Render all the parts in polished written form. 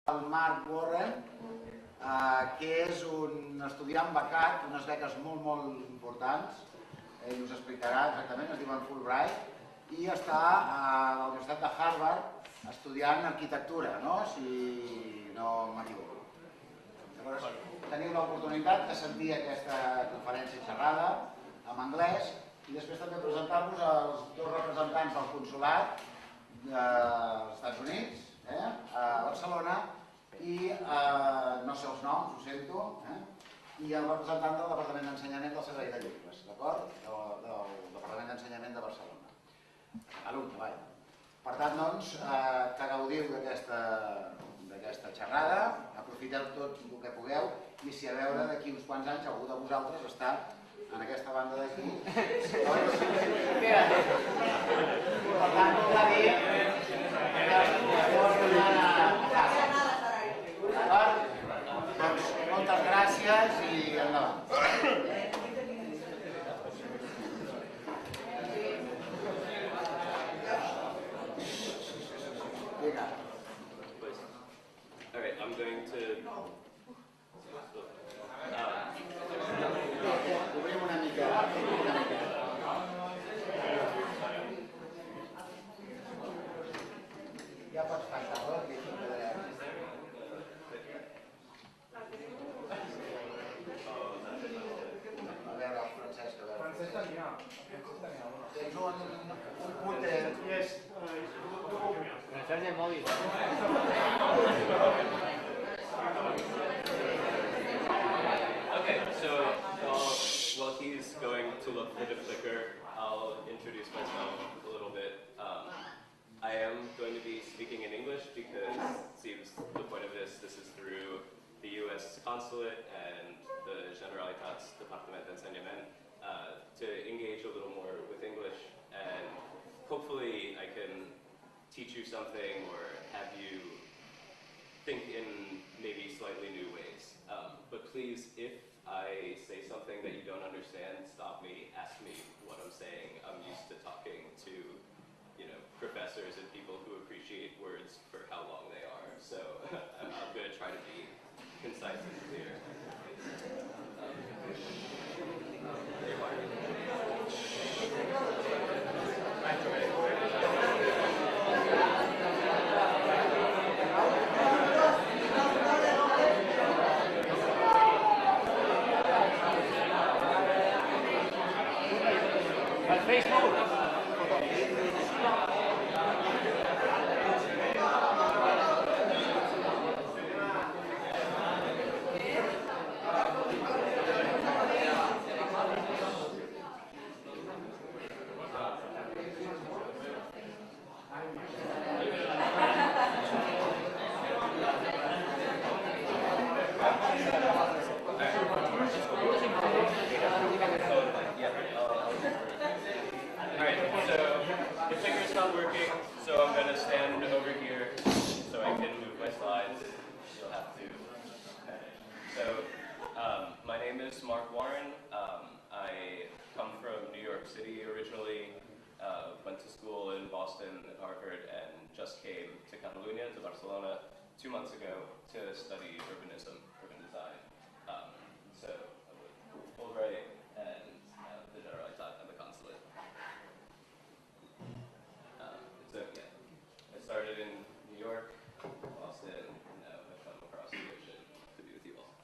El Mark Warren, que és un estudiant becat, unes beques molt importants, ell us explicarà exactament, es diuen Fulbright, i està a la Universitat de Harvard estudiant arquitectura, si no m'equivoco. Llavors, teniu l'oportunitat de sentir aquesta conferència xerrada en anglès i després també presentar-vos als dos representants del consolat dels Estats Units, a Barcelona, i no sé els noms, ho sento, i el representant del Departament d'Ensenyament del Servei de Llibres, d'acord? Del Departament d'Ensenyament de Barcelona. A Catalunya, vaja. Per tant, doncs, que gaudiu d'aquesta xerrada, aprofiteu tot el que pugueu, i si a veure d'aquí uns quants anys algú de vosaltres està en aquesta banda d'aquí. Per tant, voldrà dir que tornen a casa. Doncs moltes gràcies i endavant. Alright, I'm going to... Obrim una mica. Ja pots passar-ho, aquí quedarem. A veure, el Francesc, a veure. Francesc tenia. Tens un punter. Francesc de mòbil. Okay, so while he's going to look for the clicker, I'll introduce myself a little bit. I am going to be speaking in English because it seems the point of this is through the U.S. Consulate and the Generalitat's Departament d'Ensenyament to engage a little more with English, and hopefully I can teach you something or have you think in maybe slightly new ways. But please, if I say something that you don't understand, stop me, ask me what I'm saying. I'm used to talking to, professors and people who appreciate words for how long they are. So I'm going to try to be concise and clear. To Barcelona 2 months ago to study urban design. So with Fulbright and the Generalitat and the Consulate. So yeah, I started in New York, Boston, and now I've come across the ocean to be with you all.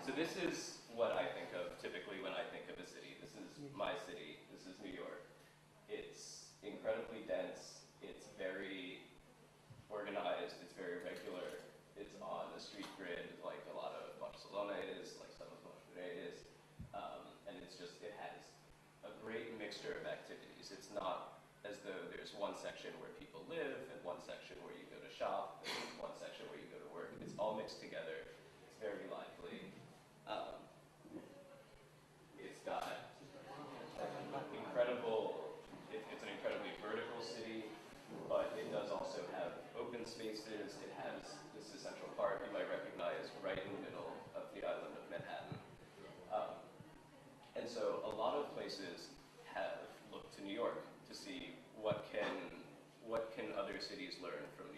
So this is what I think of typically when I think of a city. This is my city. This is New York. It's incredibly dense. It's very organized, it's very regular, it's on a street grid like a lot of Barcelona is, like some of Montreal is, and it has a great mixture of activities. It's not as though there's one section where people live and one section where you go to shop and one section where you go to work. It's all mixed together, it's very lively. It's got it's an incredibly vertical city, but it does also have open spaces. It has this Central Park you might recognize right in the middle of the island of Manhattan. And so a lot of places have looked to New York to see what can other cities learn from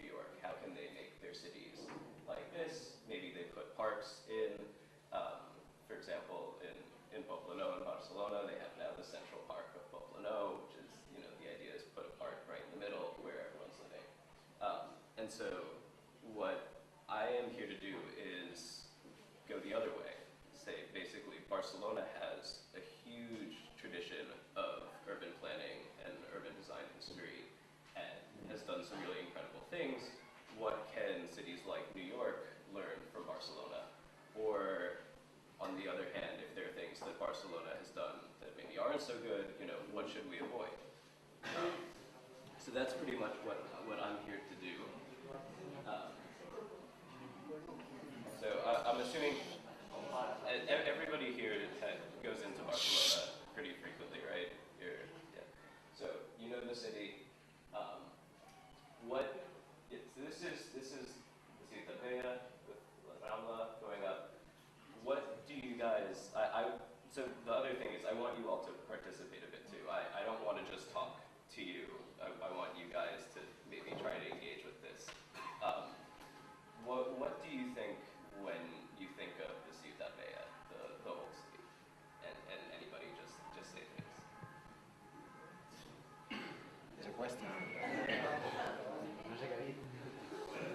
And so what I am here to do is go the other way. Say, basically, Barcelona has a huge tradition of urban planning and urban design history and has done some really incredible things. What can cities like New York learn from Barcelona? Or, on the other hand, if there are things that Barcelona has done that maybe aren't so good, what should we avoid? So that's pretty much what I'm here to do. So I'm assuming everybody here goes into Barcelona pretty frequently, right? Yeah. So you know the city. This is the Ciutat Vella with La Rambla going up. What do you guys? So the other thing is, I want you all to participate a bit too. I don't want to just talk to you. I want you guys to maybe try to engage with this. What do you think when you think of the Ciutat Vella, the whole city? And anybody just say things. És a qüestió. No sé què dir.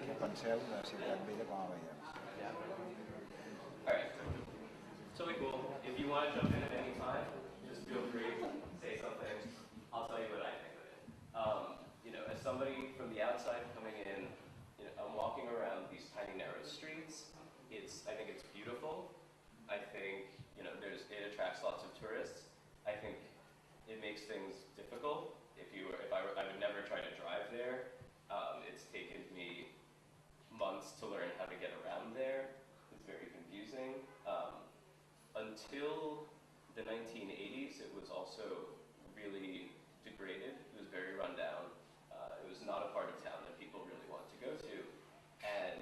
Què penseu de la Ciutat Vella com a veiem? Alright. Totally cool. If you want to jump in at any time, just feel free, say something. I'll tell you what I think of it. As somebody from the outside coming in, I'm walking around these tiny narrow streets. I think it's beautiful. I think, it attracts lots of tourists. I think it makes things difficult. I would never try to drive there. It's taken me months to learn how to get around there. It's very confusing. Until the 1980s, it was also really degraded. It was very run down. It was not a part of town that people really wanted to go to. And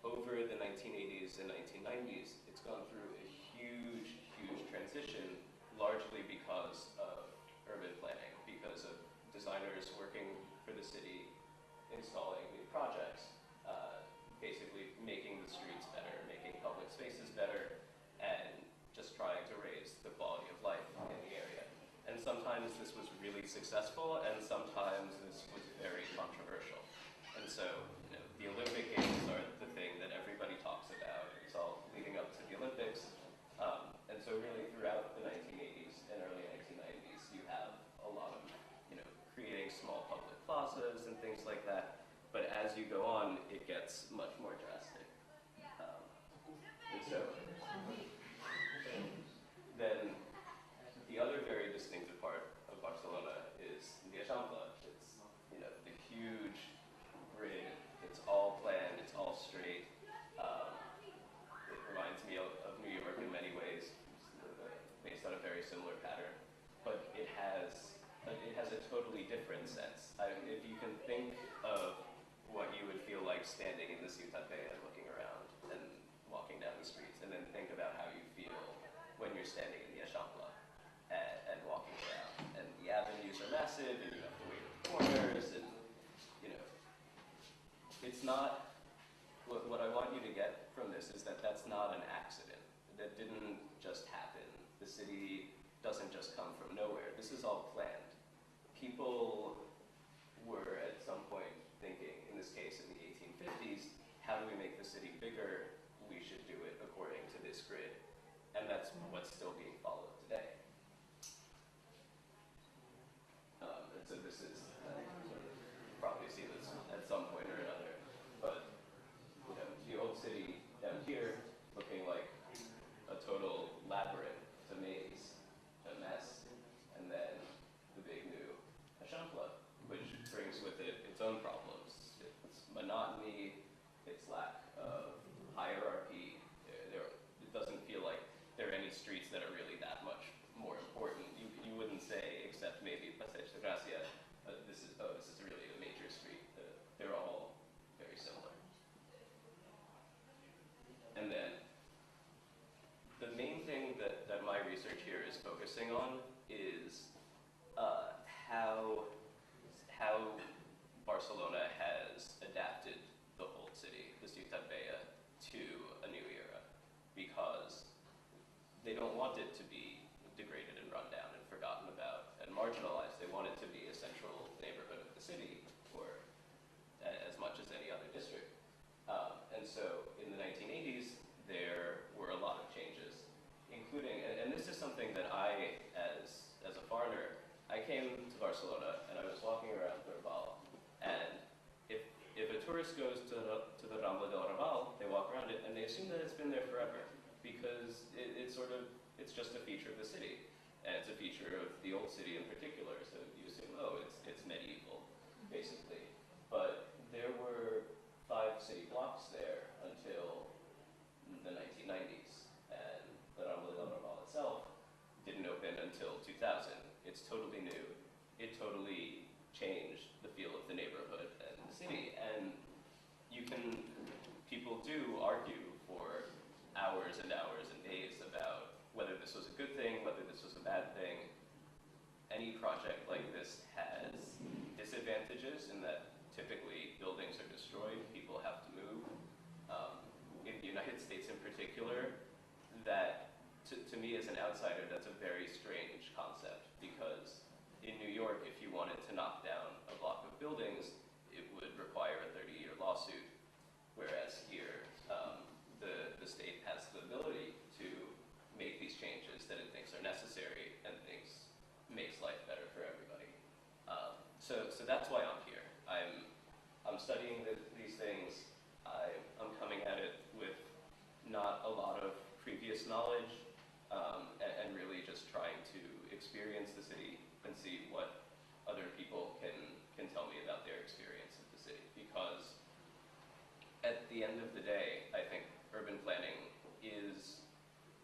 over the 1980s and 1990s, it's gone through a huge, huge transition, largely because of urban planning, because of designers working for the city, installing new projects, basically making the streets better, making public spaces better, and just trying to raise the quality of life in the area. And sometimes this was really successful, and sometimes this was very controversial. And so, the Olympic Games are the thing that everybody talks about. It's all leading up to the Olympics. And so really throughout the 1980s and early 1990s, you have a lot of, creating small public plazas and things like that. But as you go on, it gets much more drastic. And so, then the other very distinctive part of Barcelona is the Eixample. It's, the huge grid. It's all planned. It's all straight. It reminds me of New York in many ways, based on a very similar pattern. But it has a totally different sense. If you can think of what you would feel like standing in the Ciutat Vella, looking around and walking down the streets, and then think about how you feel when you're standing in the Eixample and walking around. And the avenues are massive, and you have to wait at the corners, and it's not. What I want you to get from this is that that's not an accident. That didn't just happen. The city doesn't just come from nowhere. This is all planned. People were at some point thinking, in this case in the 1850s, how do we make the city bigger? We should do it according to this grid. And that's what's still being followed today. And so this is, you've probably seen this at some point or another, but the old city down here looking like a total labyrinth, a maze, a mess, and then the big new Eixample, which brings with it its own problems. It's monotony, its lack of hierarchy. It doesn't feel like there are any streets that are really that much tourist goes to the Rambla del Raval, they walk around it, and they assume that it's been there forever, because it's just a feature of the city, and it's a feature of the old city in particular, so you assume, oh, it's medieval, basically. But there were 5 city blocks there until the 1990s, and the Rambla del Raval itself didn't open until 2000. It's totally new. It totally changed the feel of the neighborhood and the city. And people do argue for hours and hours and days about whether this was a good thing, whether this was a bad thing. Any project like this has disadvantages in that typically buildings are destroyed, people have to move. In the United States in particular, that to me as an outsider, that's a very strange concept, because in New York, if you wanted to knock down a block of buildings, it would require a 30-year lawsuit, whereas here, the state has the ability to make these changes that it thinks are necessary and thinks makes life better for everybody. So that's why I'm here. I'm studying these things. I'm coming at it with not a lot of previous knowledge, and really just trying to experience the city and see what other people can tell me about their experience of the city. Because at the end of the day, I think urban planning is,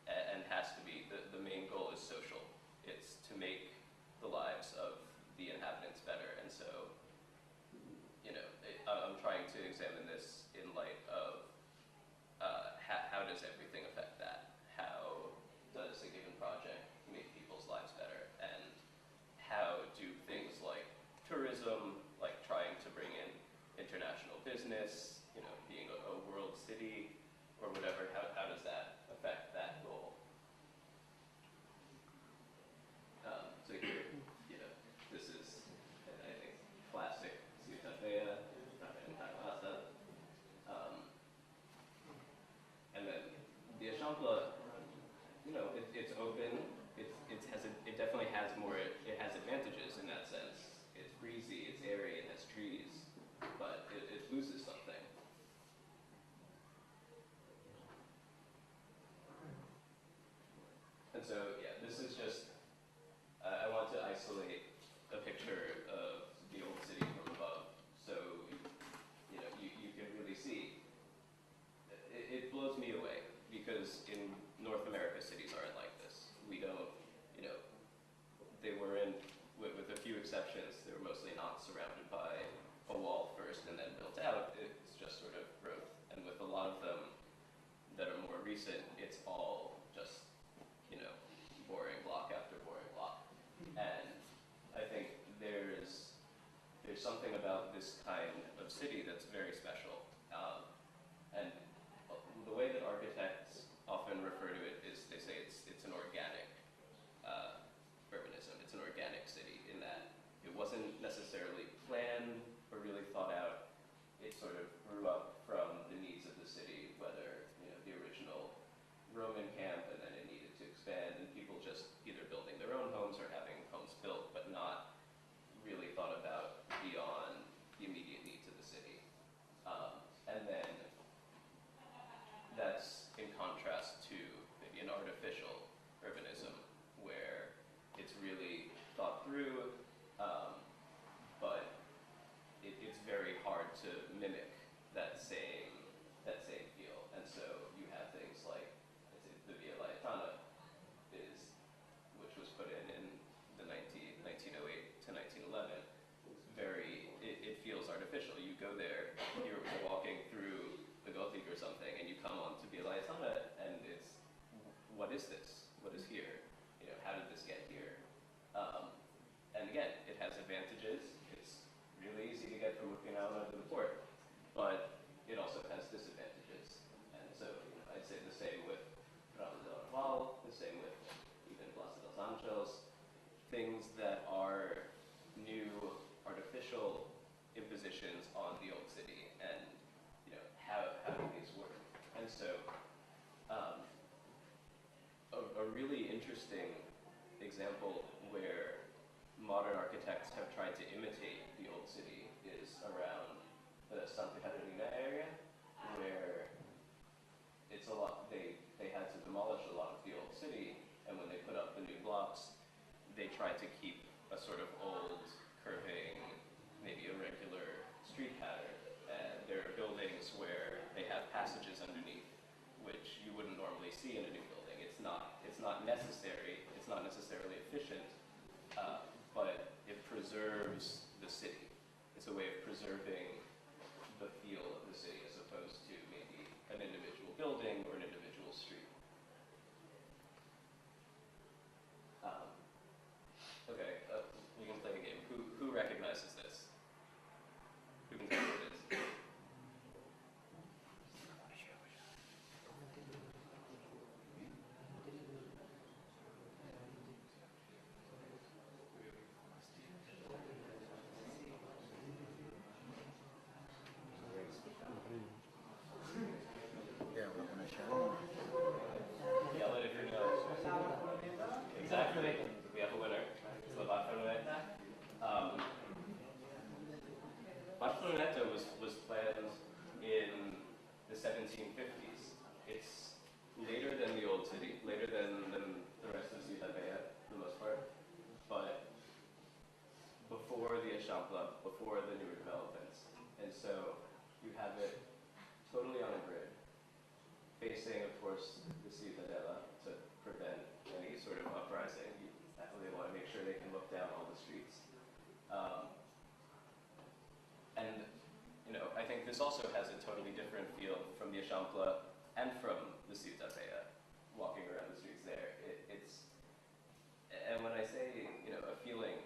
and has to be, the main goal is social. It's to make the lives of the inhabitants better. And so, I'm trying to examine this in light of how does everything affect that? How does a given project make people's lives better? And how do things like tourism, like trying to bring in international business, being a world city or whatever, how does that affect that goal? So here, this is, I think, classic Ciutat Vella, and then the Eixample, it's open. It definitely has more. It has advantages in that sense. It's breezy. It's airy. It has trees, but it loses something. And so, yeah, this is just. I want to isolate a picture of the old city from above, so you can really see. It blows me away, because in North America, cities aren't like this. We don't, they were with a few exceptions, they were mostly not surrounded by a wall first and then built out. It's just sort of growth. And with a lot of them that are more recent, it's all just, boring block after boring block. And I think there's something about this kind of city that's very special. And the way that architects often refer to it is they say it's an organic urbanism. It's an organic city, in that it wasn't necessarily planned or really thought out. It sort of grew up from the needs of the city, whether the original Roman camp, and then it needed to expand, and people just either building their own homes or having homes built, but not really thought about beyond the immediate needs of the city. And then that's in contrast to maybe an artificial urbanism, where it's really thought through, but it's very hard to mimic that same feel. And so you have things like, I'd say, the Via Laietana, which was put in the 1908 to 1911. It feels artificial. You go there, you're walking through the Gothic or something, and you come onto Via Laietana, and it's, what is this? What is here? How did this get here? And again, it has advantages. It's really easy to get from Okinawa to the port, but it also has disadvantages. And so I'd say the same with Rambla del Raval, the same with even Plaza dos Anjos, things that are new, artificial impositions on the old city, and how do these work? And so a really interesting example where modern architects have tried to imitate the old city is around the Santa Caterina sort of old, curving, maybe irregular street pattern. And there are buildings where they have passages underneath, which you wouldn't normally see in a new building. It's not necessary. It's not necessarily efficient, but it preserves the city. It's a way of preserving the feel of the city as opposed to maybe an individual building or an individual street. Okay, we can play a game. Who recognizes this? Who can tell me what it is? Yell it if you know. Exactly. We have a winner. It's La Barceloneta. Barceloneta was planned in the 1750s. It's later than the old city, later than the rest of Ciudad Bella, for the most part, but before the Eixample, before the newer developments. And so you have it totally on a grid, facing, of course, the Ciudadela to prevent any sort of uprising. They want to make sure they can look down all the streets. And, you know, I think this also has a totally different feel from the Eixample and from the Ciudad Bella, walking around the streets there. And when I say, you know, a feeling,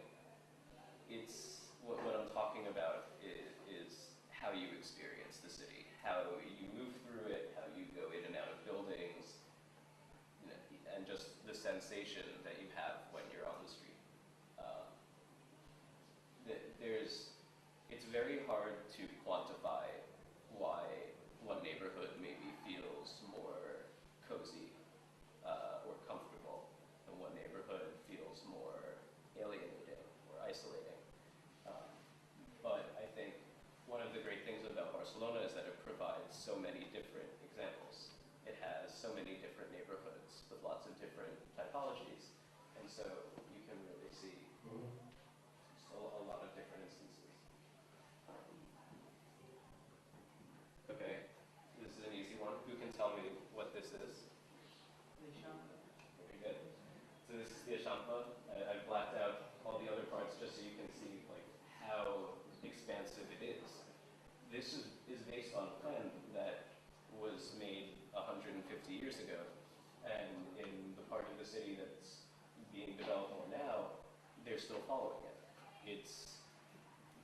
it's what I'm talking about is how you experience the city, how you move through it, how you go in and out of buildings, you know, and just the sensation that you have when you're on the street. It's very hard to quantify why one neighborhood maybe feels more cozy or comfortable, and one neighborhood feels more alienating or isolating. But I think one of the great things about Barcelona is that it provides so many different examples. It has so many different neighborhoods with lots of different typologies, and so you can really see a lot of different instances. Okay, this is an easy one. Who can tell me what this is? Very good. So this is the Eixample. I've blacked out all the other parts just so you can see like how expansive it is. This is based on a plan that was made 150 years ago, and in the part of the city that's being developed more now, they're still following it. It's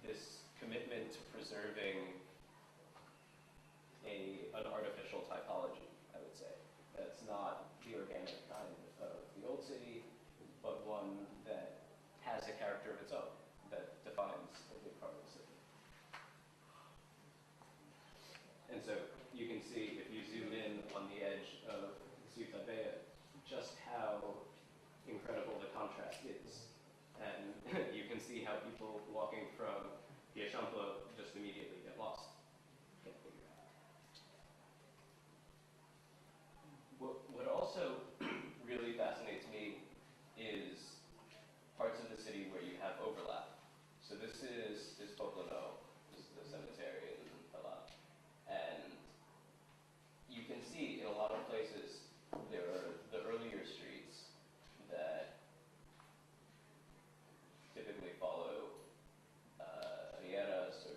this commitment to preserving an artificial typology, I would say. That's not the organic kind of the old city, but one that has a character of its own, that defines a big part of the city. And so you can see, if you zoom in on the edge of Ciudad Bella, just how incredible the contrast is. And you can see how people walking from the Eixample just immediately get lost. Can't figure it out. What also really fascinates me is parts of the city where you have overlap. So this is Poblano, this is the cemetery in Pala. And you can see in a lot of places there are the earlier streets that typically follow rieras or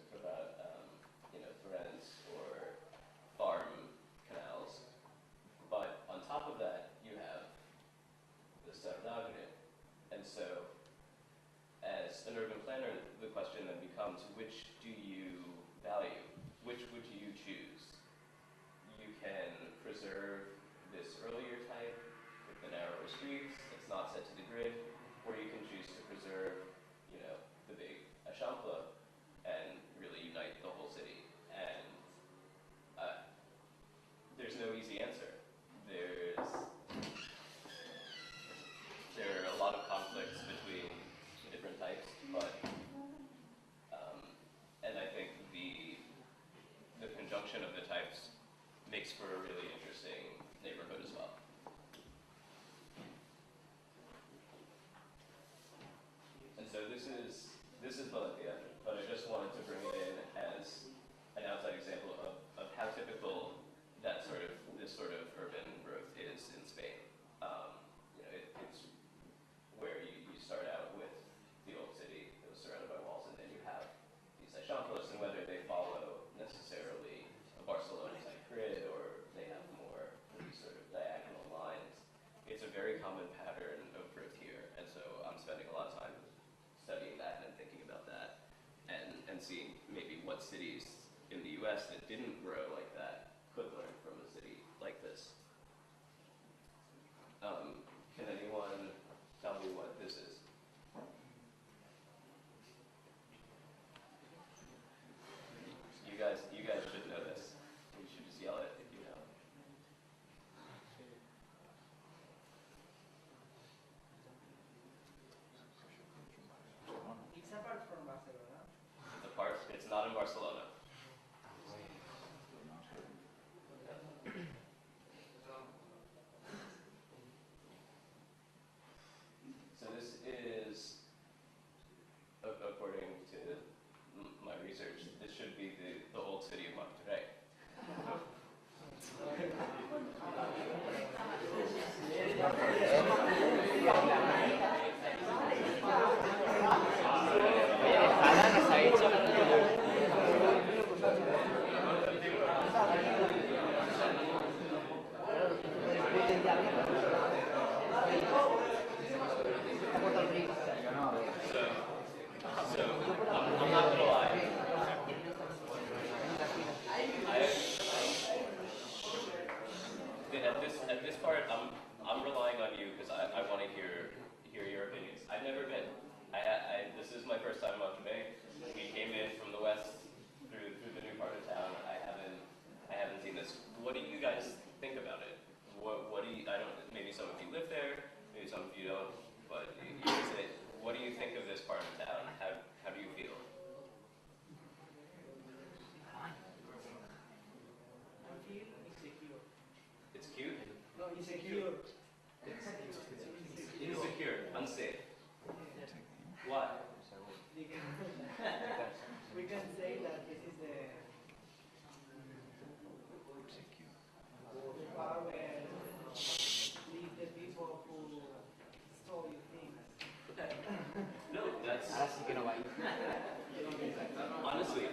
torrents or farm canals. But on top of that, you have the Cerragre. And so, as an urban planner, the question then becomes, which do you value? Which would you choose? You can preserve this earlier type with the narrower streets that's not set to the grid, or you can choose to preserve, you know, the big Eixample and really unite the whole city. And there's no easy answer. There are a lot of conflicts between the different types, but and I think the conjunction of the types makes for a really interesting neighborhood as well. And this is Valencia, but I just wanted to bring it in as an outside example of how typical this sort of urban growth is in Spain. It's where you start out with the old city that was surrounded by walls, and then you have these eixamples, and whether they follow necessarily a Barcelona type grid or they have more these sort of diagonal lines, it's a very common pattern of growth here, and so I'm spending a lot of time studying that and thinking about that, and seeing maybe what cities in the US that didn't grow like that could learn from a city like this. Can anyone tell me what this is? You guys should know this. You should just yell it if you know. It's apart from Barcelona. It's not in Barcelona. So this is, according to my research, this should be the old city of Monterrey. So I'm not gonna lie. At this part, I'm relying on you because I want to hear your opinions. I've never been. This is my first time in Monterrey. We came in from the west through the new part of town. I haven't seen this. What do you guys think about it? What do you? I don't. Maybe some of you live there. Maybe some of you don't. But you can say, what do you think of this part of town? How do you feel? I feel insecure. It's cute. No, insecure. Insecure. Unsafe. Why? We can say that this is the part where leave the people who stole your things. No, that's honestly.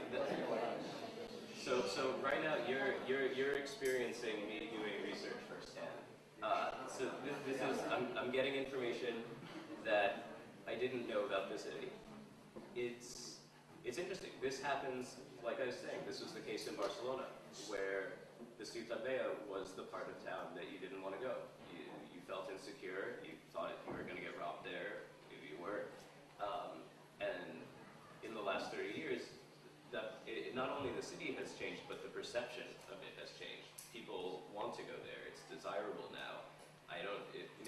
So right now you're experiencing me doing research firsthand. So this is I'm getting information that I didn't know about the city. It's interesting. This happens, like I was saying, this was the case in Barcelona, where the Ciutat Vella was the part of town that you didn't want to go. You felt insecure. You thought you were going to get robbed there. Maybe you were. And in the last 30 years, not only the city has changed, but the perception of it has changed. People want to go there. It's desirable now.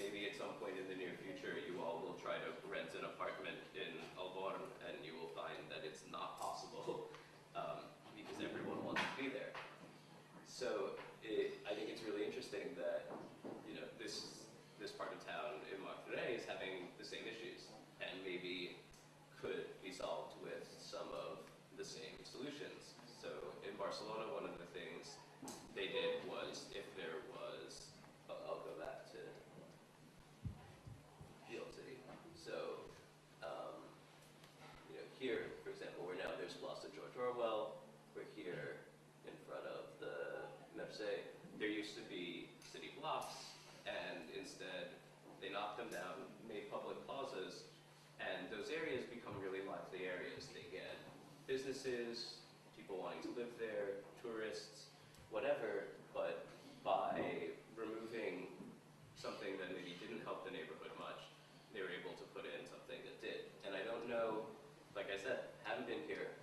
Maybe at some point in the near future, you all will try to rent an apartment in Alborn, and you will find that it's not possible because everyone wants to be there. So I think it's really interesting that this part of town in Monterrey is having the same issues, and maybe could be solved with some of the same solutions. So in Barcelona, one of the things they did was, if there was, I'll go back to the old city. So here, for example, there's Plaza George Orwell. We're here in front of the Merced. There used to be city blocks, and instead they knocked them down, made public plazas, and those areas become really lively areas. They get businesses, people wanting to live there, tourists, whatever, but by removing something that maybe didn't help the neighborhood much, they were able to put in something that did. And I don't know, like I said, haven't been here.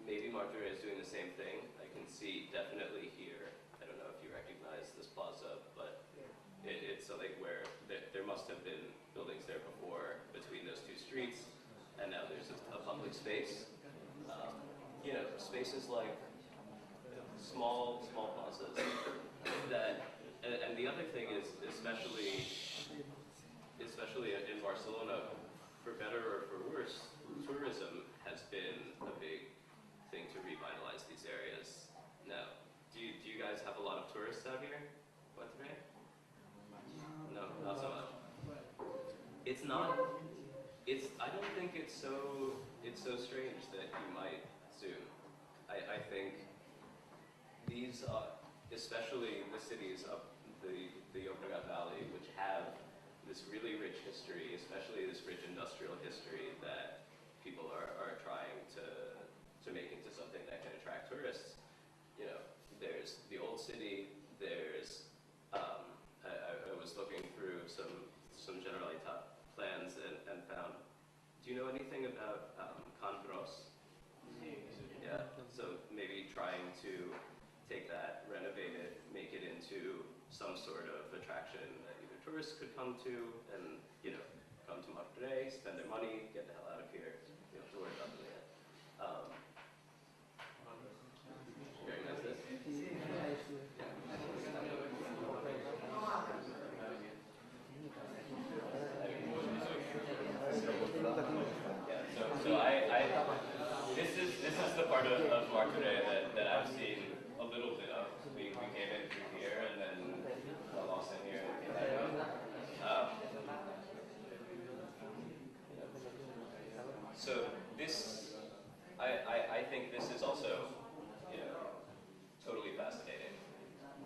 Maybe Monterrey is doing the same thing. I can see definitely here, I don't know if you recognize this plaza, but it's something where there must have been buildings there before between those two streets, and now there's a public space. Spaces like small plazas that, and the other thing is, especially in Barcelona, for better or for worse, tourism has been a big thing to revitalize these areas. Now, do you guys have a lot of tourists out here? What today? No, not so much. It's not. I don't think it's so strange that you might soon. I think these, especially the cities up the Llobregat Valley, which have this really rich history, especially this rich industrial history that people are trying to make into something that can attract tourists. You know, there's the old city. There's I was looking through some Generalitat plans and found. Do you know anything about Conferència? Yeah. So maybe trying to take that, renovate it, make it into some sort of attraction that either tourists could come to and, you know, come to Monterey, spend their money, get the hell out of here. You don't have to worry about doing it. You recognize this? This is the part of Monterey that I've seen a little bit of. We came in through here and then got lost in here and came back out. So this, I think this is also, you know, totally fascinating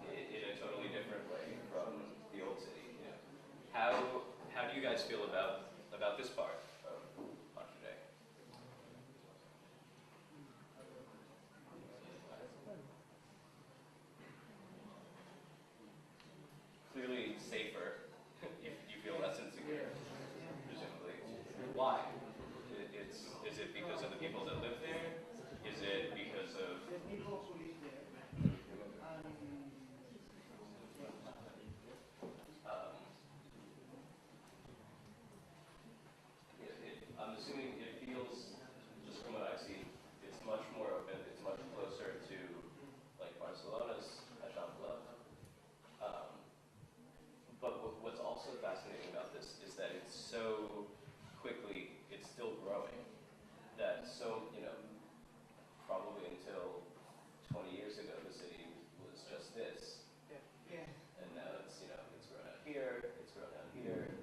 in a totally different way from the old city. You know. How do you guys feel about this part of Monterey? Clearly safer. You feel less insecure, presumably. Why? Is it because of the people that live there? Is it because of The people who live there. I'm assuming it feels, just from what I've seen, it's much more open. It's much closer to like Barcelona's Eixample. But what's also fascinating about this is that it's so quickly, it's still growing. That you know, probably until 20 years ago, the city was just this. Yeah. And now it's, you know, it's grown out here, it's grown out here,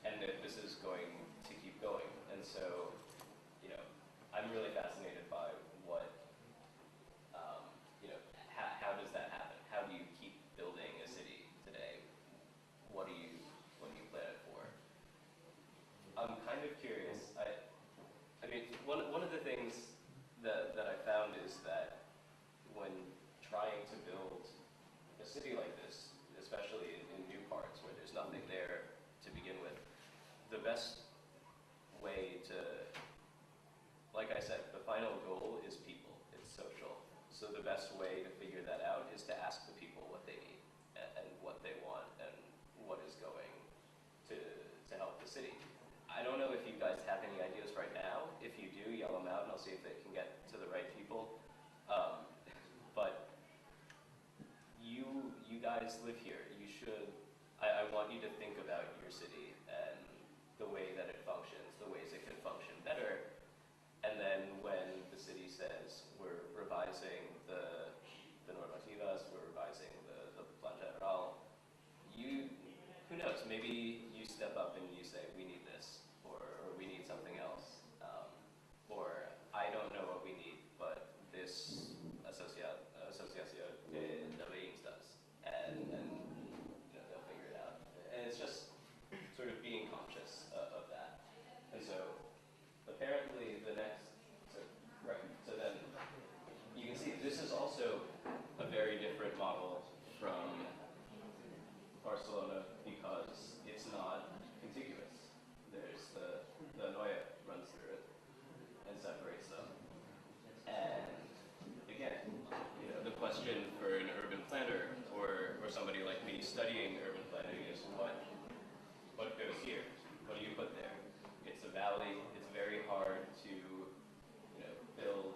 and this is going to keep going. And so, you know, I'm really fascinated by what, you know, how does that happen? How do you keep building a city today? What do you plan it for? I'm kind of curious. I mean, one of the things that I found is that when trying to build a city like this, especially in new parts where there's nothing there to begin with, the best way to, like I said, the final goal is people, it's social. So the best way to figure that out is to ask the people what they need and what they want and what is going to help the city. I don't know if you guys have any ideas right now. If you do, yell them out and I'll see if they can get to the right people. But you guys live here. You should, I want you to think about your city and the way that it functions, the ways it can function better. And then when the city says we're revising the normativas, we're revising the Plan General, who knows, maybe you step up and you say, we need this, or we need something else. Or I don't know what we need, but this Asociación de Veïns does. And you know, they'll figure it out. And it's just sort of being conscious of that. And so apparently the next, so then you can see this is also a very different model from Barcelona because it's not contiguous. There's the Noia runs through it and separates them. And again, you know, the question for an urban planner or somebody like me studying urban planning is what goes here? What do you put there? It's a valley. It's very hard to, you know, build.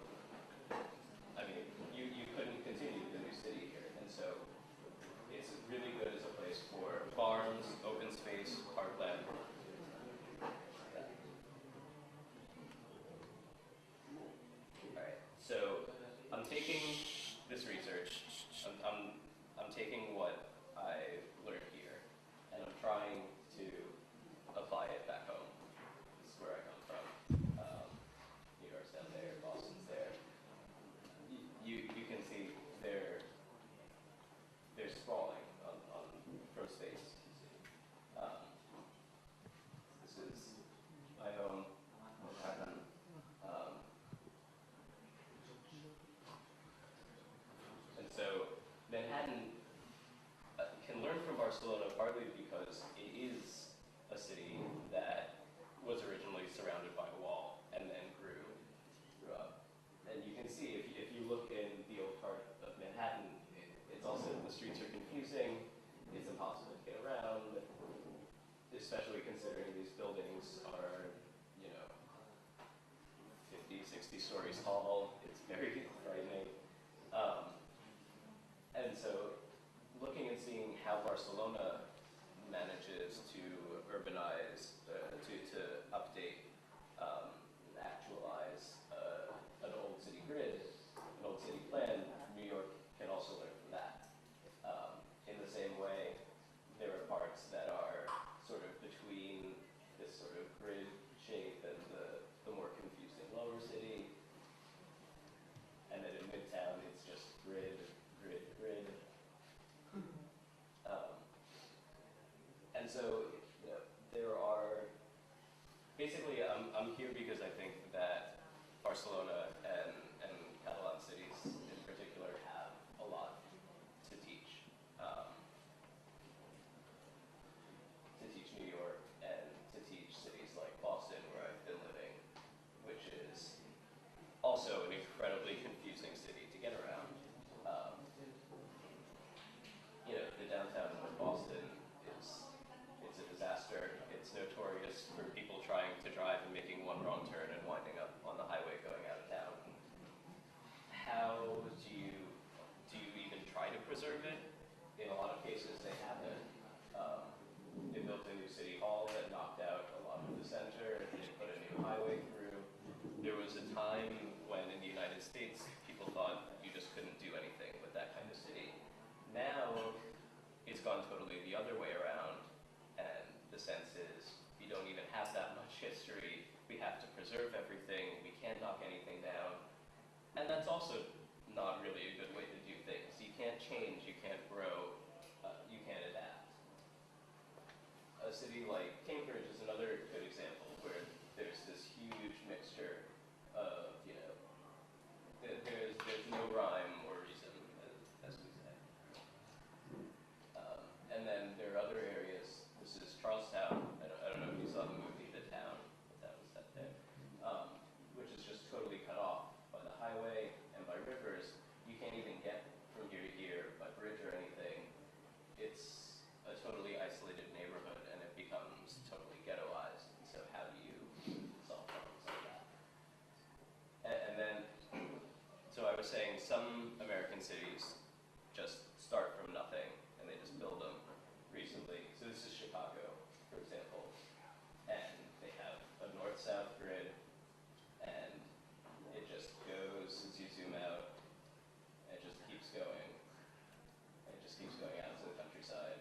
I mean, you couldn't continue the new city here, and so it's really good as a place for farms, open space, parkland. tall, it's very frightening. And so looking and seeing how Barcelona manages to urbanize, to update, actualize an old city grid, an old city plan, New York can also learn from that. In the same way, there are parts that are sort of between this sort of grid shape and the more confusing lower city. And then in Midtown, it's just grid, grid, grid. And so, you know, there are, basically, I'm here because I think that Barcelona and Catalan cities in particular have a lot to teach. To teach New York and to teach cities like Boston, where I've been living, which is also an incredibly confusing city to get around. You know, the downtown of Boston it's a disaster. It's notorious for people trying to drive and making one wrong turn and winding up on the highway going out of town. How do you even try to preserve it? In a lot of cases, they haven't. They built a new city hall that knocked out a lot of the center. They put a new highway through. There was a time when in the United States, people thought you just couldn't do anything with that kind of city. Now, it's gone totally the other way around, and the sense is we don't even have that much history. We have to preserve everything. We can't knock anything down. And that's also not really a good way to do things. You can't change, you can't grow, you can't adapt. A city like Cambridge is another good example where there's this huge mixture of, you know, there's no rhyme or reason, as we say. And then there are other areas. This is Charlestown. I don't know if you saw the movie The Town. That was set there, which is just totally cut off by the highway and by rivers. You can't even get from here to here by bridge or anything. It's a totally isolated neighborhood, and it becomes totally ghettoized. So how do you solve problems like that? And then, so I was saying some American cities just start from nothing, and they just build them recently. So this is Chicago, for example, and they have a north-south grid, and it just goes, as you zoom out, it just keeps going. It just keeps going out to the countryside.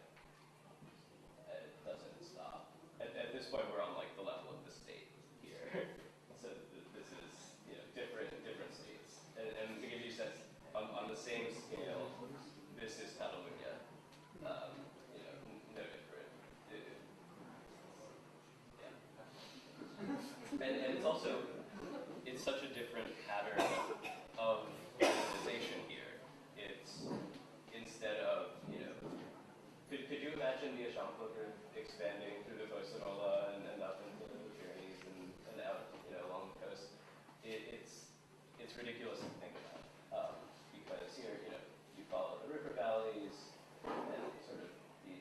It doesn't stop. At this point, we're on like the level of the state here. So this is, you know, different states. And to give you a sense, on the same scale, this is Catalonia. You know, no different. Yeah. And it's also, it's such a different pattern of urbanization here. It's, instead of, you know, could you imagine the Eixample grid expanding through the Barcelona and up into the Pyrenees and out, you know, along the coast? It's ridiculous to think about, because here, you know, you follow the river valleys and sort of the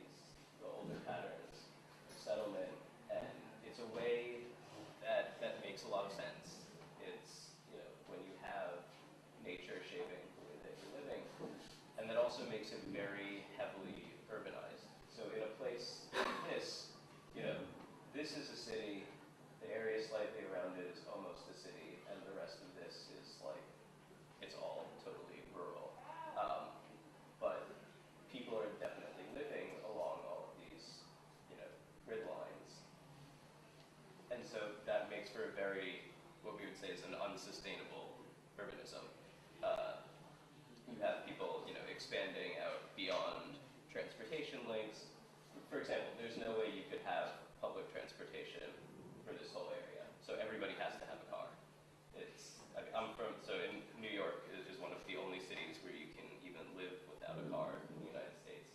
older patterns of settlement, and it's a way that makes a lot of sense. It's, you know, when you have nature shaping the way that you're living, and that also makes it very heavily urbanized. So in a place like this, you know, this is a city, the area slightly around it is almost a city, and the rest of this is like, it's all totally rural. But people are definitely living along all of these, you know, grid lines. And so that makes for a very, what we would say is an unsustainable urbanism. You have people, you know, expanding out beyond transportation links. For example, there's no way you could have public transportation for this whole area. So everybody has to have a car. It's, I'm from, so in New York is one of the only cities where you can even live without a car in the United States.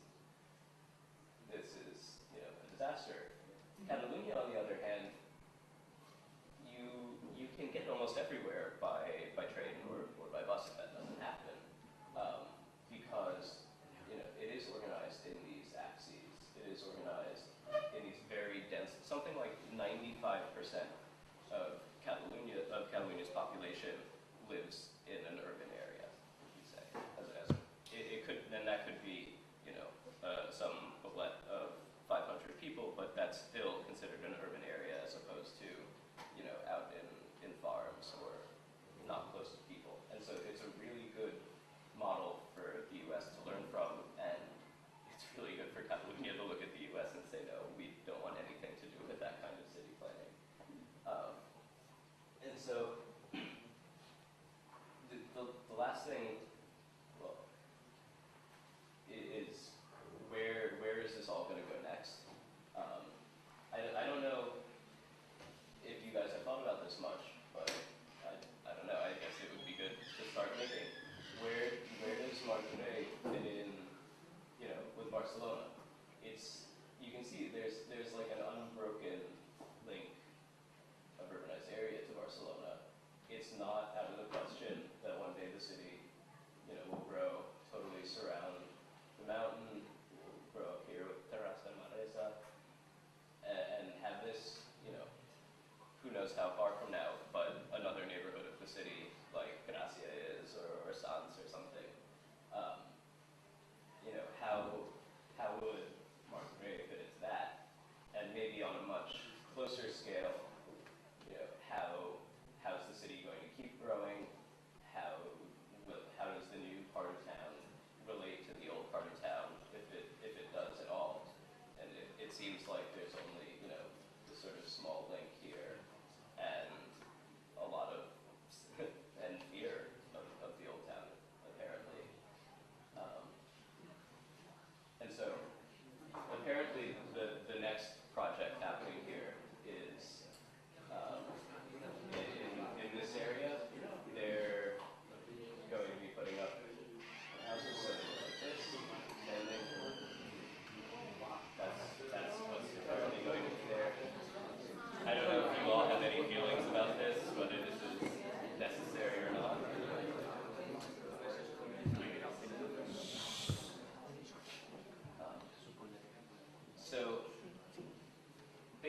This is, you know, a disaster. Catalonia, on the other hand, you can get almost everywhere by train or by bus if that doesn't happen. Because, you know, it is organized in these axes. It is organized in these very dense, something like 95% of Catalonia's population live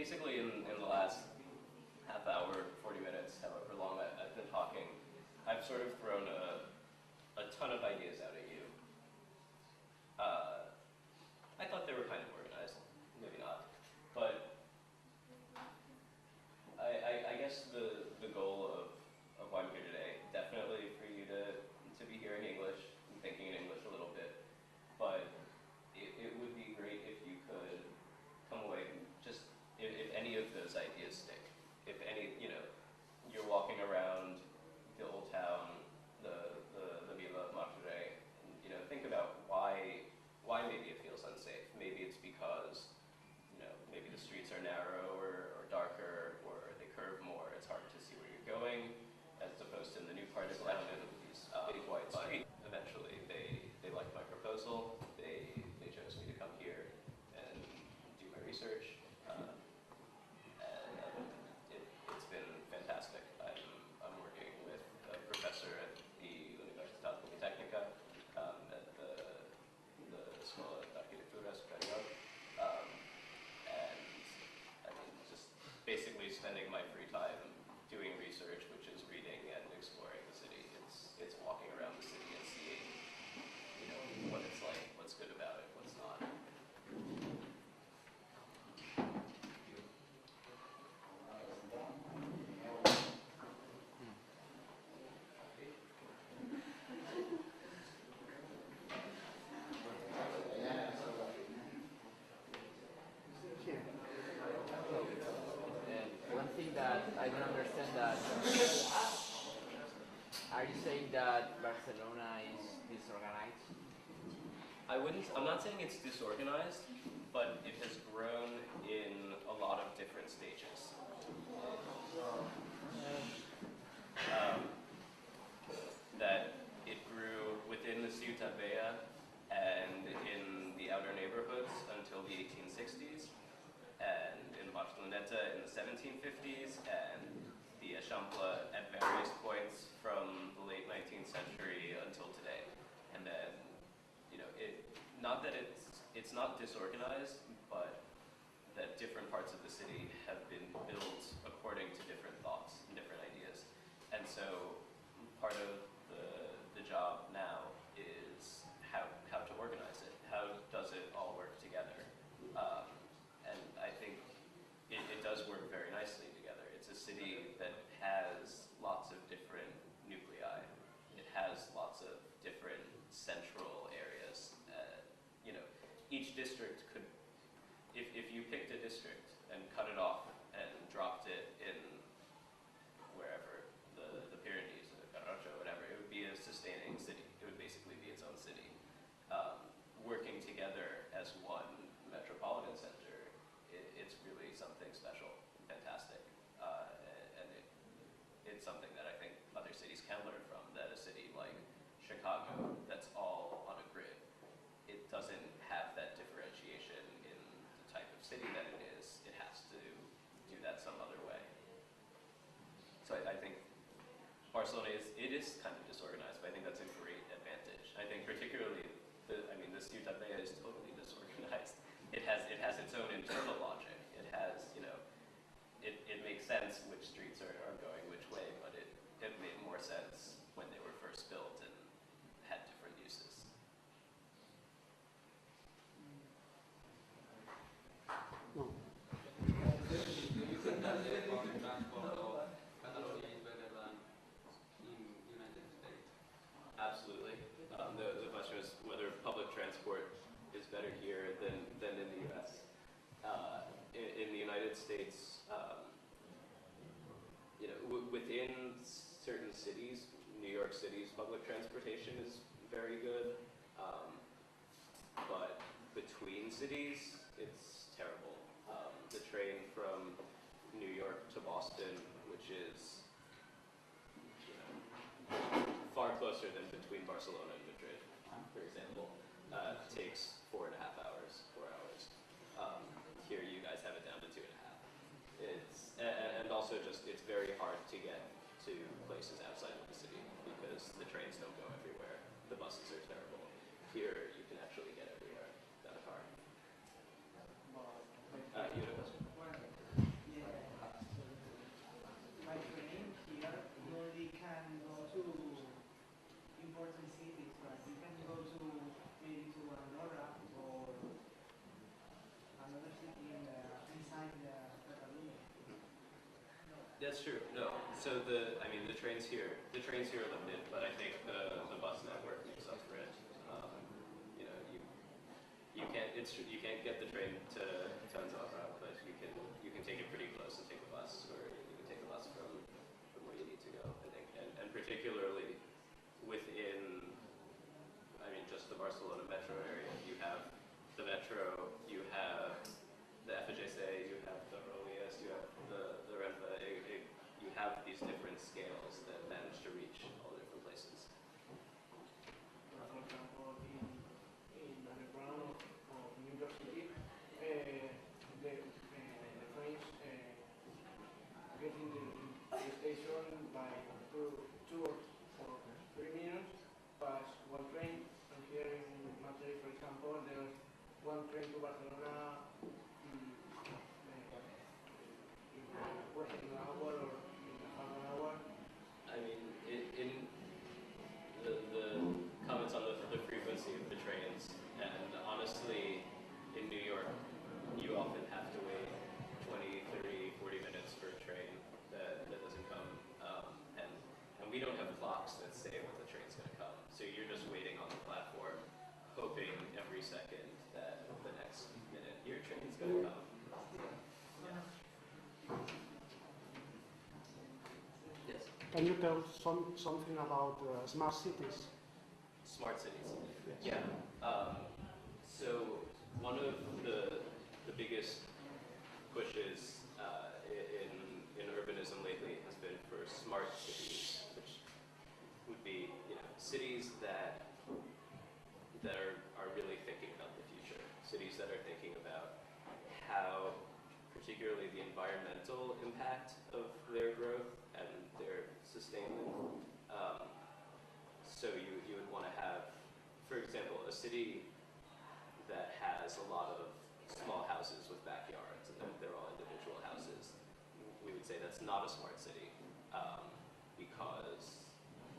basically in the last half hour, 40 minutes, however long I've been talking, I've sort of thrown a ton of ideas out at you. I thought they were kind of organized, maybe not, but I guess the goal of why I'm here today, definitely for you to be hearing English and thinking in English a little bit, but it would be great if you could come away and just, if any of those ideas stick, if any, you're walking around the old town, the Villa Martorell, and think about why maybe it feels unsafe. Maybe it's because maybe the streets are narrow or darker, or they curve more. It's hard to see where you're going, as opposed to in the new part of town in these big wide streets. Eventually, they liked my proposal. They chose me to come here and do my research. It's been fantastic. I'm working with a professor at the Universitat Politecnica at the School of Architectura Superior, and I mean, just basically spending my free time doing research, which is reading and exploring the city. It's walking around the city and seeing, what it's like, what's good about it, what's not. And one thing that I don't understand that, are you saying that Barcelona is disorganized? I'm not saying it's disorganized, but it has grown in a lot of different stages. That it grew within the Ciutat Vella and in the outer neighborhoods until the 1860s, and in Barceloneta in the 1750s, and the Eixample at various points from the late 19th century until today. And then, not that it's not disorganized, but that different parts of the city have been built according to different thoughts and different ideas. And so part of the job now is how to organize it. How does it all work together? And I think it does work very nicely together. It's a city that has lots of different nuclei. It has lots of different central areas. Each district could, if you picked a district and cut it off and dropped it in wherever, the Pyrenees, or the Garrocha, whatever, it would be a sustaining city. It would basically be its own city. Working together as one metropolitan center, it's really something special, fantastic. And it's something that I think other cities can learn from, that a city like Chicago, that's all on a grid, it doesn't have that differentiation in the type of city that it is. It has to do that some other way. So I think Barcelona is kind of disorganized, but I think that's a great advantage. I think particularly, the Ciutat Vella is totally disorganized. It has its own internal logic. It has, it makes sense which streets are going which way, but it made more sense when they were first built and had different uses. Do you think that the public transport of Catalonia is better than in United States? Absolutely. The question is whether public transport is better here than in the U.S. In the United States, within certain cities, New York City's public transportation is very good, but between cities, it's terrible. The train from New York to Boston, which is far closer than between Barcelona and Madrid, for example, takes 4.5 hours, 4 hours. Here you guys have it down to 2.5. And also just, it's very hard to get to places outside of the city because the trains don't go everywhere. The buses are terrible. Here you can actually get everywhere without a car. You had a question? That's true. No. So the trains here are limited, but I think the bus network makes up for it. You know, you can't get the train to Tanzara, but you can take it pretty close and take a bus, or you can take a bus from where you need to go. I think, and particularly within, just the Barcelona metro area, you have the metro, you have the FJC, you have the Rodalies, you have the Renfe. You have these different scales that manage to reach all the different places. For example, in underground of New York City, the trains get in the station by two or 3 minutes, pass one train, and here in Madrid, for example, there's one train to Barcelona in an hour or in half an hour. In the comments on the frequency of the trains, and honestly, in New York, you often have to wait 20, 30, 40 minutes for a train that doesn't come, and we don't have clocks that say when the train's going to come, so you're just waiting on the platform, hoping every second that the next minute your train's going to come. Yes. Can you tell something about smart cities? Smart cities. Yeah. So one of the biggest pushes in urbanism lately has been for smart cities, which would be cities that are really thinking about the future. Cities that are thinking about how, particularly the environmental impact of their growth and their sustainment. So you would want to have, for example, a city that has a lot of small houses with backyards, and they're all individual houses. We would say that's not a smart city because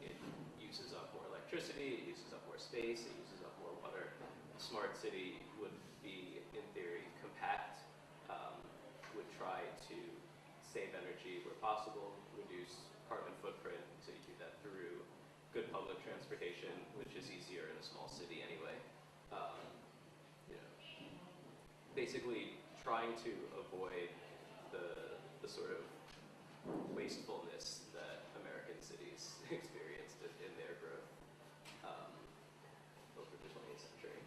it uses up more electricity, it uses up more space, it uses up more water. A smart city would be, in theory, compact, would try to save energy where possible, reduce carbon footprint, so you do that through good public transportation, which is easier in a small city anyway. Basically trying to avoid the sort of wastefulness that American cities experienced in their growth over the 20th century.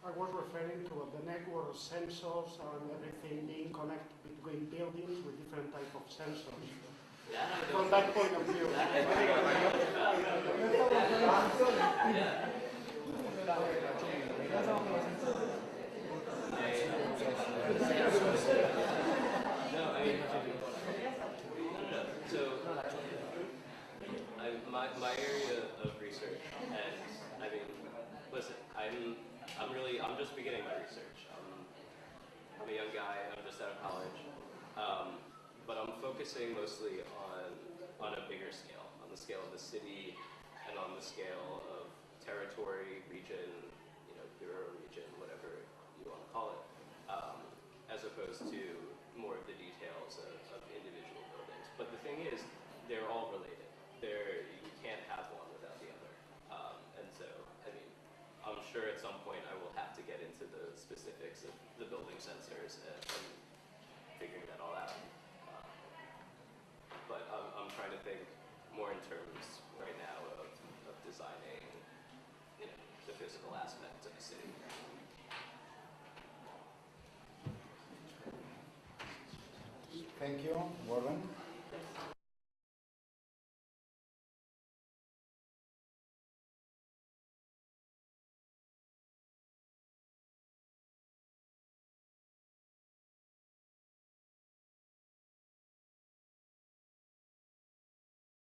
I was referring to the network of sensors and everything being connected between buildings with different type of sensors. From that point of view. My area of research, and listen, I'm just beginning my research. I'm a young guy, I'm just out of college, but I'm focusing mostly on a bigger scale, on the scale of the city, and on the scale of territory, region, bureau region, whatever you want to call it, as opposed to more of the details of individual buildings. But the thing is, they're all related. You can't have one without the other. And so, I'm sure at some point I will have to get into the specifics of the building sensors and figuring that all out. But I'm trying to think more in terms right now of designing the physical aspects of a city. Thank you, Warren.